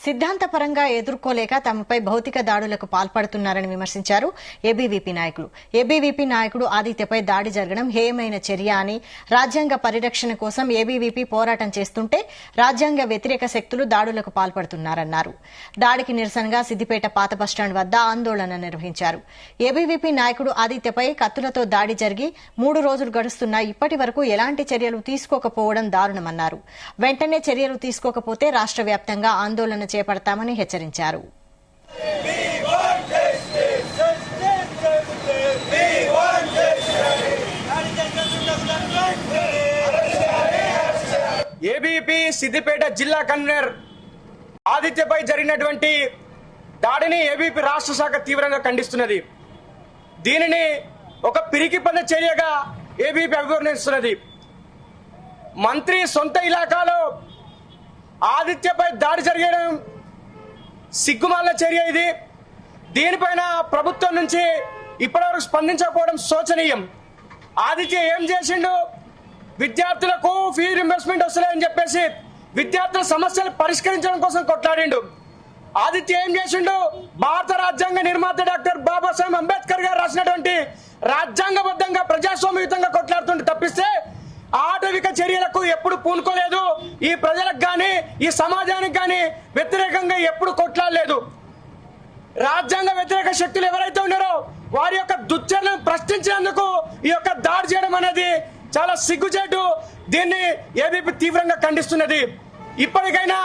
సిద్ధాంతపరంగా ఎదుర్కోలేక తమపై భౌతిక దాడులకు పాల్పడుతున్నారని విమర్శించారు ఏబీవీపీ నాయకులు. ఏబీవీపీ నాయకుడు ఆదిత్యపై దాడి జరగడం హేయమైన చర్య అని, రాజ్యాంగ పరిరక్షణ కోసం ఏబీవీపీ పోరాటం చేస్తుంటే రాజ్యాంగ వ్యతిరేక శక్తులు దాడులకు పాల్పడుతున్నారన్నారు. దాడికి నిరసనగా సిద్దిపేట పాత బస్టాండ్ వద్ద ఆందోళన నిర్వహించారు. ఏబీవీపీ నాయకుడు ఆదిత్యపై కత్తులతో దాడి జరిగి 3 రోజులు గడుస్తున్నా ఇప్పటి వరకు ఎలాంటి చర్యలు తీసుకోకపోవడం దారుణమన్నారు. వెంటనే చర్యలు తీసుకోకపోతే రాష్ట్ర వ్యాప్తంగా ఆందోళన చేపడతామని హెచ్చరించారు. ఏబీవీపీ సిద్దిపేట జిల్లా కన్వీనర్ ఆదిత్యపై జరిగినటువంటి దాడిని ఏబీవీపీ రాష్ట్ర శాఖ తీవ్రంగా ఖండిస్తున్నది. దీనిని ఒక పిరికిపంద చర్యగా ఏబీవీపీ అభివర్ణిస్తున్నది. మంత్రి సొంత ఇలాకాలో ఆదిత్యపై దాడి జరగడం సిగ్గుమాల చర్య. ఇది దీనిపైన ప్రభుత్వం నుంచి ఇప్పటివరకు స్పందించకపోవడం శోచనీయం. ఆదిత్య ఏం చేసిండు? విద్యార్థులకు ఫీజు రింబర్స్మెంట్ వస్తలేదని చెప్పేసి విద్యార్థుల సమస్యలు పరిష్కరించడం కోసం కొట్లాడిండు. ఆదిత్య ఏం చేసిండు? భారత రాజ్యాంగ నిర్మాత డాక్టర్ బాబాసాహెబ్ అంబేద్కర్ గారు రాసినటువంటి రాజ్యాంగబద్ధంగా ప్రజాస్వామ్యయుతంగా కొట్లాడుతుంటే తప్పిస్తే ఆటవిక చర్యలకు ఎప్పుడు పూనుకోలేదు. ఈ ప్రజలకు గాని ఈ సమాజానికి గాని వ్యతిరేకంగా ఎప్పుడు కొట్లాడలేదు. రాజ్యాంగ వ్యతిరేక శక్తులు ఎవరైతే ఉన్నారో వారి యొక్క దుశ్చర్యలను ప్రశ్నించినందుకు ఈ యొక్క దాడి చేయడం అనేది చాలా సిగ్గుచేటు. దీన్ని ఏబీవీపీ తీవ్రంగా ఖండిస్తున్నది. ఇప్పటికైనా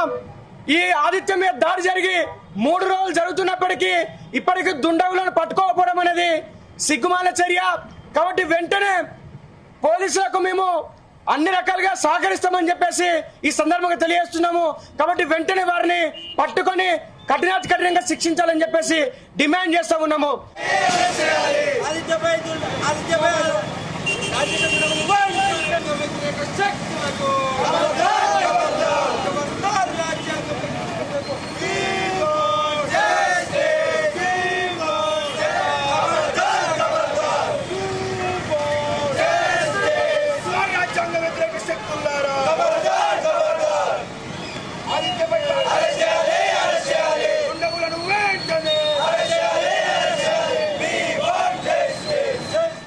ఈ ఆదిత్యం మీద దాడి జరిగి 3 రోజులు జరుగుతున్నప్పటికీ ఇప్పటికీ దుండగులను పట్టుకోకపోవడం అనేది సిగ్గుమాల చర్య. కాబట్టి వెంటనే పోలీసులకు మేము అన్ని రకాలుగా సహకరిస్తామని చెప్పేసి ఈ సందర్భంగా తెలియజేస్తున్నాము. కాబట్టి వెంటనే వారిని పట్టుకొని కఠినాతి కఠినంగా శిక్షించాలని చెప్పేసి డిమాండ్ చేస్తా ఉన్నాము.